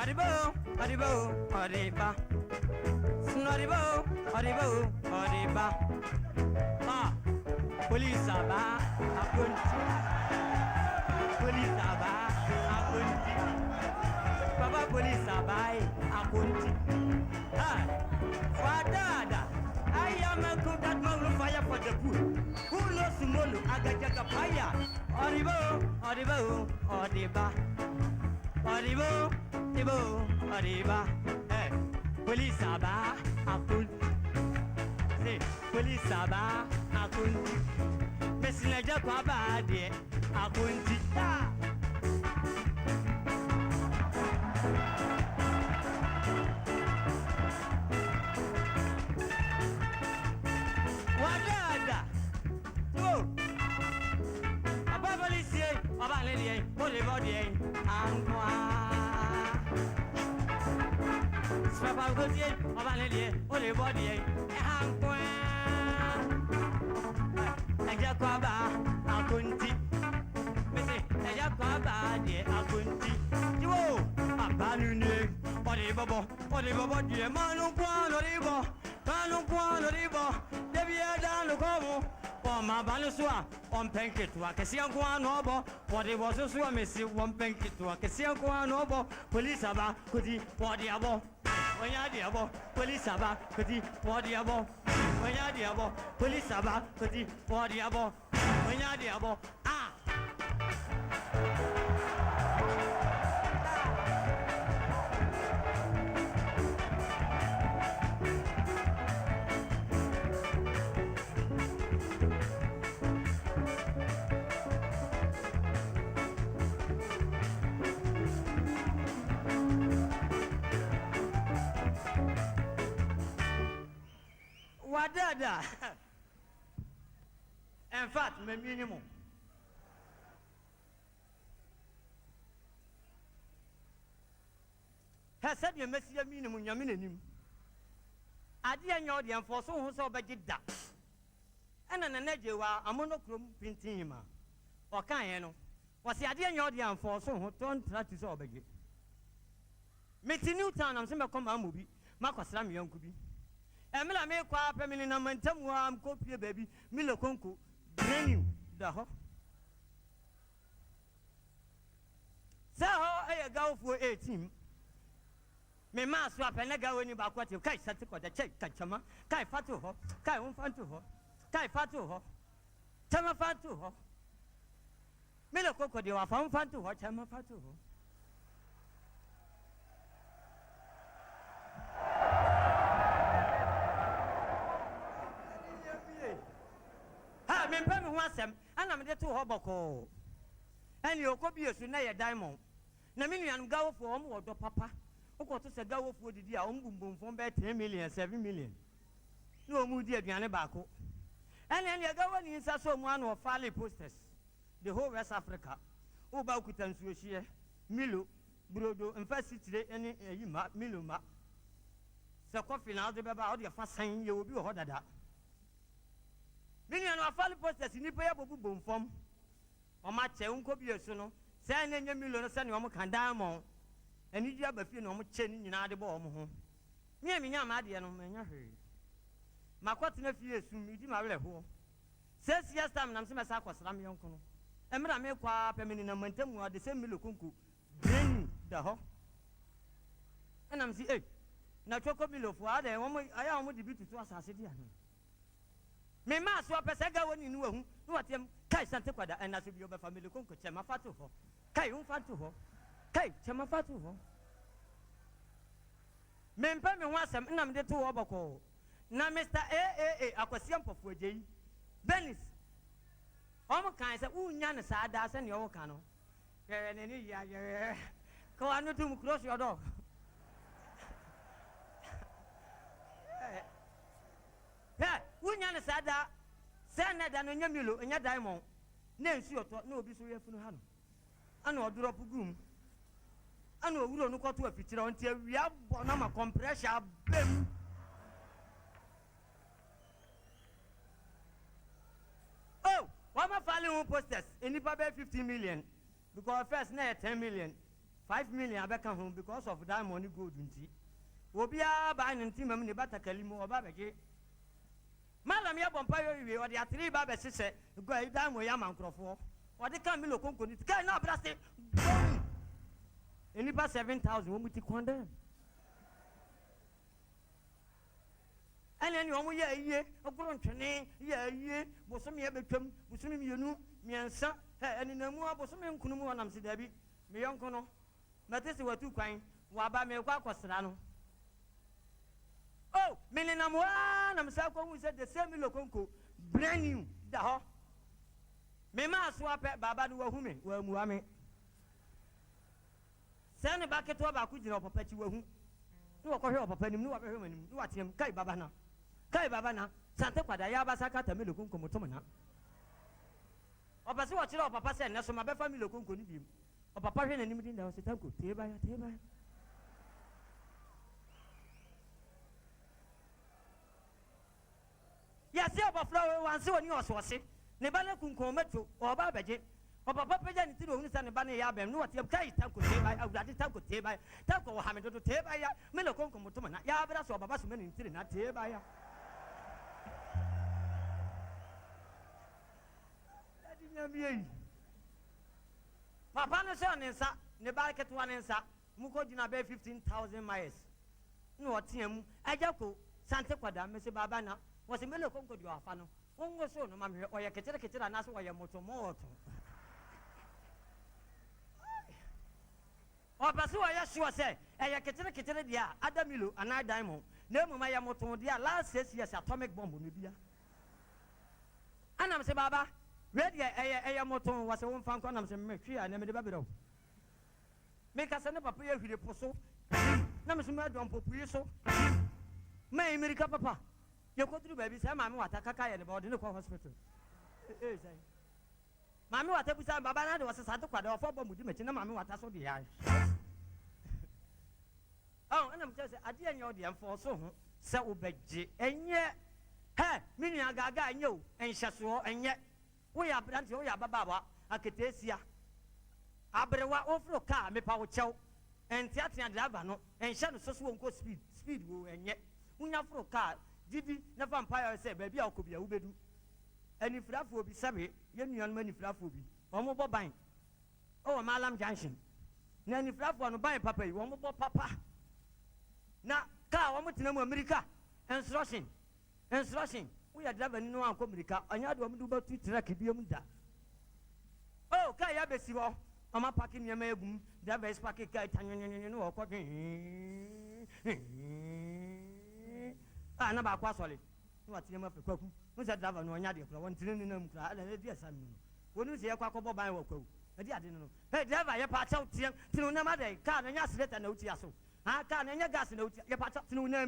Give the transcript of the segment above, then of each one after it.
Oribo, Oribo, Oriba. Snoribo, Oribo, Oriba. Ah, police aba, akunti. Police aba, akunti. Baba police aba, akunti. Ah, Fadada, I am a good that man will fire for the pool. Who knows tomorrow? Agya Koo. Oribo, Oribo, Oriba. Oribo, Oribo, Oriba. Hey, police aba, akunti. Say, police aba, akunti. Messi Agya Koo aba de, akunti. Ah. Wadada. Oh. Aba police, aba lady, holy body, angwa. Papa Gautier, aba lady, holy body, angwa. Agya Koo aba, akunti. Messi Agya Koo aba de, akunti. Yo, aba nune, odi bobo, die manu kwa no ribo, debia dan lo komo. O ma balu swa, on penkitua, ke sian kwa no bo, odi bo so swa mesi won penkitua, ke sian kwa no bo, police aba, kudi, odi abo. Onya di abo, police aba, kudi, odi abo. Onya di abo, police aba, kudi, odi abo. Onya di abo. Ah. Wadada. In fact, my minimum. Has said your message minimum, your minimum. I dear your dear for so who saw budget that. And an energy a monochrome printing him. Or can you know? Was the idea your dear for so who don't try to saw budget. Meeting new town, I'm saying, come on, movie. Marcus Ram young could be. Emila me kwa pemini na mantamu wa mkopie baby milo konko brand new da ho sa ho e ga ofu 18 me ma so apene ga woni ba kwate kai sate ko da chai kachama kai fatu ho kai un fantu ho kai fatu ho chama fatu ho milo konko de wa fantu ho chama fatu ho. Me pay me wasem ana me de to hoboko eni okobi esu na ye diamond na me nuan gawo fo om wodo papa ukoto se gawo fo didi a om bumbum 10 million 7 million no mu di aduane baako eni gawo ni nsa so mu ana ofale posters the whole West Africa o ba okuta nsuo hie milo brodo mfa sitire eni yima milo ma se kofi na ade beba o de fa san ye obi ho dada. Mini anu afali posters ni pe yabobu bomfom o ma che unko bi esu no se na nya milo no se ne o mo kan diamond ani dia ba fie no mo che ni nyina ade bo o mo ho nya mi nya ma ade no ma nya hwe makwate na fie esu mi di ma wele ho se sia stam na mse sa kwasra me yonko no emra me kwa pe mini na mantamu ade se milo kunku brain da ho ana msi na choko milo fo ade wo mo aya wo di bitutu asase dia no me ma so pese ga woni nu ahu no watem kai sante kwada na so bi oba family konko chema fatu ho kai un fatu ho kai chema fatu ho me mpa me ho asem na me de to oboko na Mr. Akwasiam pofu ajeyi Benis omo kan se unya ne sa da se ne o kan no ne ni ya ye ko anu tum cross your dog unya ne sada se na da no nya milo nya diamond na nsu oto na obi so yefunu ha no ana odrop gum ana owuro no kwoto afitira onti awia bo na ma compressor bem Why am I filing on posters? Any probably 15 million. Because first, na 10 million. 5 million abeka home because of that money gold nti obia ba nti mam ne batakali mu oba bege malam ya bompa yo wi odi atiri ba be sese go that mo ya mankrofo odi kan mi lokonko ni kai na bra se enipa 7,000 wo muti kwanda ani omo ya iye ogoro ntwene ya iye bosom ya betwam bosom mienu miensa ani namu abosom nkunu mu onam se dabi me yonko no matese watu kwan wa ba me kwa akosra no oh menina mo na msa ko hu se the same lokonko brand new da ho me ma so ape baba no wahu me wa mu ame se ne ba keto ba ku jira papa chi wahu ni wo ko hwe papa nim ni wo hwe manim ni wa tiem kai baba na sante kwada ya ba sakata me lokonko motom na opase wo chira o papa se ne so ma be family lokonko ni biem o papa hwe na nim din da o se tanko te ba ya yasi obafra wanse woni osose ne bale kunkon meto oba beje papa peja ni tiro hunu sa ne bane ya bem no watem kai tanko te ba awurade tanko te ba tanko wo hamedo to te ba ya me le konkon mutuma na ya abra so baba so me ni tiri na te ba ya adi nyamie papa no so ne nsa ne ba keto ne nsa mu ko gina be 15,000 miles no otiam Agya Koo sante kwada me se baba na wasi mele konko di afa no wongo so no ma me oye ketere na so oye moto o pase oye sure say eye ketere dia adamilo ana diamond na mu ma ye moto dia last 6 years atomic bomb no bia anam se baba ready eye moto wase won fan ko anam se me hwia na me de babiro me ka se ne papa ye hwire poso na me so me adon popuye so me America papa you go through baby say mama wata kaka ye ne ba odi ne ko hospital say mama wata busa baba na de wase sadu kwada ofo bomb di mechi na mama wata so de ya oh ana mtse say ade anya odi emfo so ho se obeje enye he mini agaga anye o enhyeso enye wo ya brante wo ya baba ba aketesia abrewa ofro car me pa wo chew entiatia driver no enhye no so so wonko speed wo enye unya fro car didi na vampire say baby akobia wo bedu ani frafo obi sabe ye nuan mani frafo obi omo bo ban o malam junction na ani frafo no ban papa yi omo bo papa na ka omo tena mu America instruction we ya driver ni no anko America anya do omo du ba tu truck biam da oh ka ya besi ho omo parking nyama egum driver is parking ka tanyenyenyen no okwadwen na ba kwa sole no atire ma fekwaku no se driver no nya de kura won tire ni na mu kura na di asam no wonu se yakwa kobo ban wa kwaku adi ade no hey driver ye pa chaw tire tinu na ma de car na nya accelerator na uti aso car na nya gas na uti ye pa chaw tinu na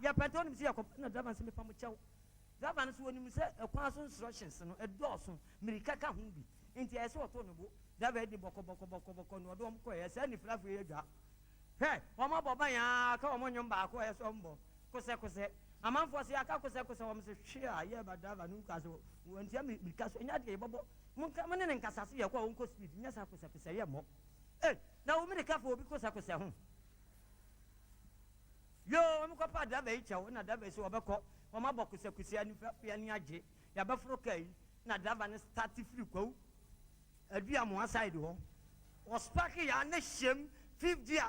ye petrol ni se yakwa na driver se me pa mu chaw driver no so woni mu se ekwa so instructions no edoso mirika ka hu bi enti ese oto no bo driver di boko no do mo ko ye se ni flafo ye dwa hey o mo bo ban ya ka o mo nyom ba ko ye so mbo kose amanfo se aka kose wo mse hwea ye ba driver nu ka so wontia mirika so nya de bobo munka mene ne nkasase ye kwa wonko speed nya sa kose ye mo na wo mirika fo obi kose ho yo mo ko pa driver ichawo na driver so obekọ o ma bokose ani fa ni age ya ba fro kai na driver ne start free kwa adua mo side ho o spark ya na shem 50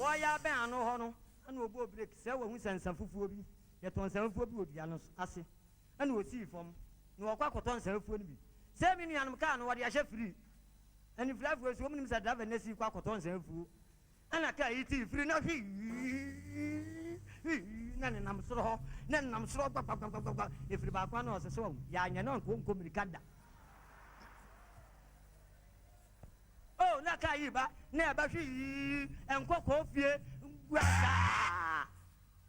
a ya ben ano ho no ana obo break se wa hu sansan fufuo bi ye ton sanfuo bi odua no ase ana o si fom na wo kwa koton sanfuo ni bi se mi nuanum ka no wo de ahye free ani flafuo so omnim sa driver na si kwa koton sanfuo ana ka yiti free na hwi na ne nam soro ho na nam soro gba e free ba kwa na o se so ya anya na nko mirikada oh na ka yi ba na ba hwi enkoko fie gwada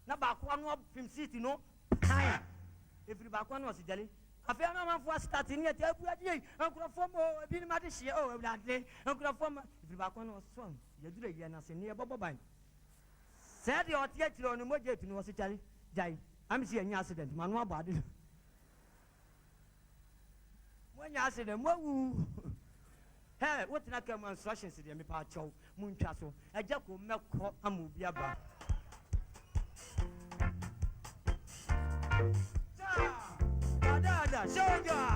na ba kwa no film city no kai every ba kwa no sijale afia na manfo start ni ati abu adi enkrofo mo ebi ni ma de hie oh ade enkrofo ma every ba kwa no so ya dure ye na se ne ye bobo ban se de otie tiro no moje tu no sijale jai am si anya accident manu abade mo nya accident mo wu Hey, what na come instructions dey me pa chow. Muntwa so. Agya Koo mekọ amobi aba. Wadada, shoulder.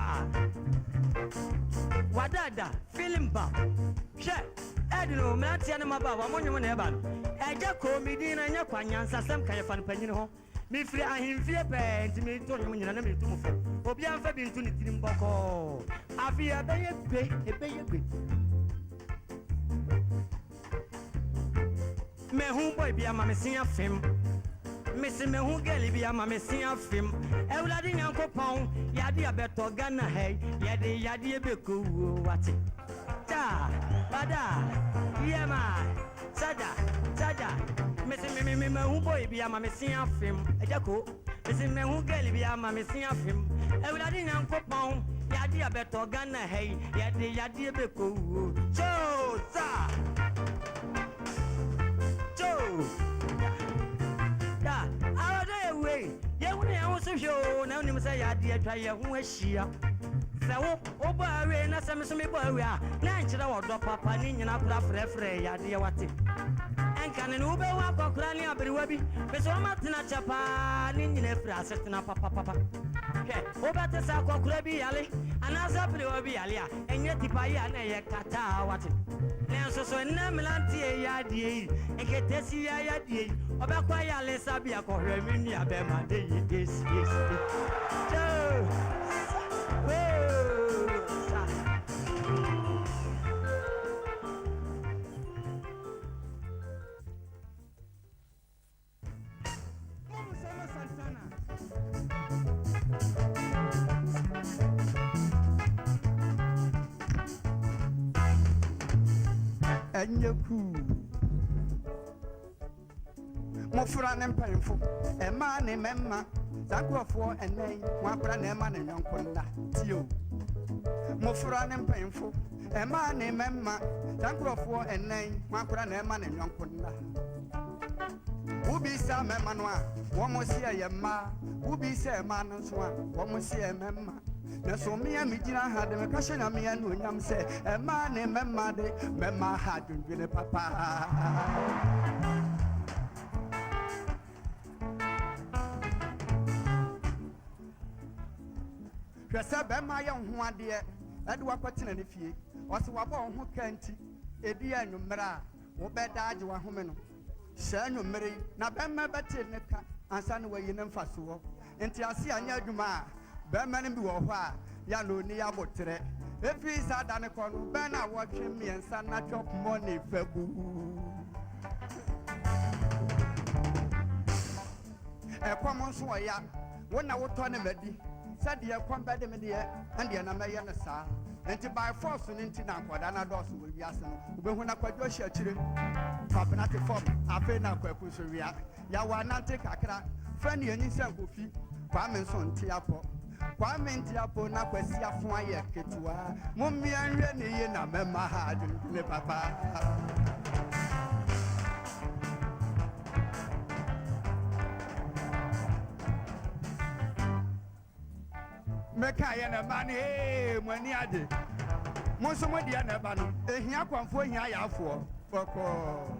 Wadada, feeling bad. She, Edino, Matia and Maba, Monyo Neban. Agya Koo me din and Yakwanya, some kind of panyin ho. Me free and him fear pay to me to him in an enemy to move. Obian Fabian to Nitin Boko. I fear a bay, me whom boy be a mamma film. Missing me who girl be a mamma film. Everybody Uncle Pound, Yadi a better Ghana hay, Yadi a beku, what it? Ta, Bada, Yama, Sada, Missing me who boy be a mamma film. Agya Koo, missing me who girl be a mamma film. Everybody Uncle Pound, Yadi a better Ghana hay, Yadi a beku. So, sir. Our day away. Yeah, when I was so sure, now you say, I dear try your own share. So, oh, boy, and I some boy, we are 9 hours drop up an in a craft referee, ya dear what it. And can an Uber walk or cranny up the webby? But so much in a Japan in a fras in a papa. Okay, over the Sako Krabi alley, and as up the Obi Alia, and yet the Paya and a Kata what it. Now, so Namalanti, ya dear, and get this ya dear. About why I let Sabia call her Minia Bema, this. Agya Koo Mofra ne mpanyfo ema ne memma zakrofo enai wakra na ema ne nyonkonda tio Mofra ne mpanyfo ema ne memma zakrofo enai wakra na ema ne nyonkonda Ubisa memma no a wo mo se yemma ubisa ema no so a wo mo se memma na so me amigina ha de me ka hye na me ya no nyam se ema ne memma de memma ha dwendwene papa Kwese bema ya ho ade ade wakotena ne fie o se waba ho kanti edi anwumra wo beda age wa home no hye anwumre na bema bete ne ka ansa ne wayi ne mfaso wo enti ase anya adwuma bema ne bi wo ho a ya no ni ya botre efi sa da ne ko no be na wo twe miensa na chop money fabu e kwamo so ya wo na wo to ne madi said the combat and the Anamayan sa, and to buy force and into Naquadana Dos will be asking, when I quite your share children, Papanati form, I pay now Quapusuria, Yawanante Kakra, Fanny and Nisangufi, Quamenson Tiapo, Quamen Tiapo, Naquasia Foya Ketua, Mummy and Renny and a Mema le Papa. Mekaya na mani mwani ade Monso mo dia na ba no ehia kwamfo ehia yaafo boko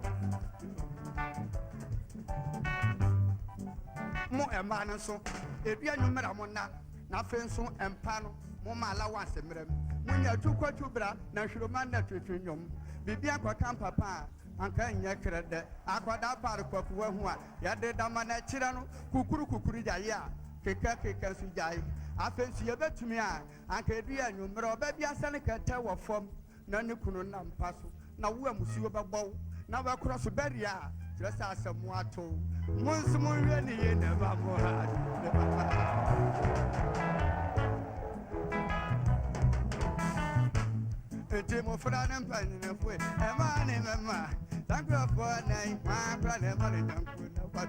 mo ema no so edua nwumra mo na fe nso empa no mo ma ala wase mrem mo nya tukwatu bra na hwiroma na twetwenwom bibia kwaka papa anka nya krede akwada par kwaku wahu a yade dama na kire no kukuru jaye a keka su jaye afensu yebetumi a anka edu anwumre obabia sane kete wo fom na ne kunu na mpaso na wo amusuo bebɔ na ba cross barrier just asemu ato monsu monwe ne ye na ba mo ha ete mo fra na mpani na fue e ma ne mema tankro fo na ma fra ne ma ne nyanku na ba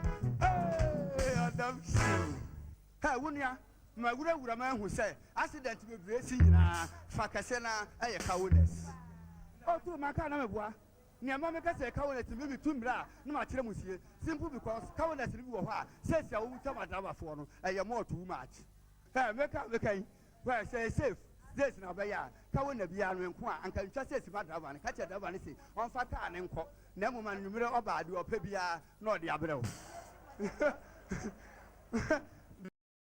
adam show ha wunia ma wura ma hu say accident be bresi nyina fa kase na eye cowardice o tu maka na meboa ni ama me kase cowardice me bitumra na ma kire musie simple because cowardice bi wo ho a say say wo ta madaba fo no eye more too much hey make kai where say safe this na baya ka wona bia no nko a anka ntwa se sima driver ne ka che driver ne si on fa car ne nko na mo man numere oba de opa bia na ode abrɛ wo